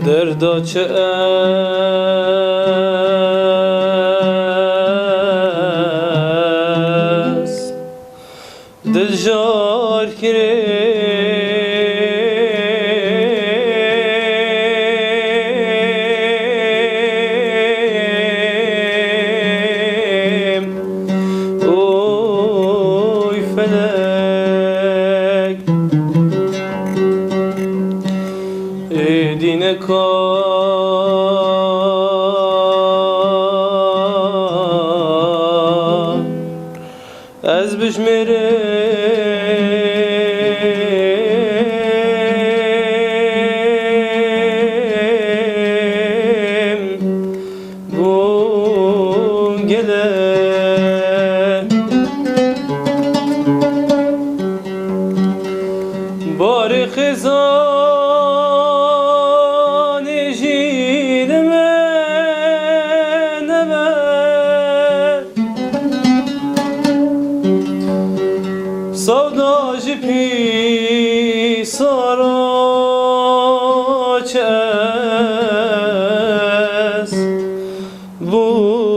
دردا چه است دل جار کریم اوی فلک دین کار از بشمیرم بون گله بار خزان جیل من نبر سوداج پی سارا چه است بود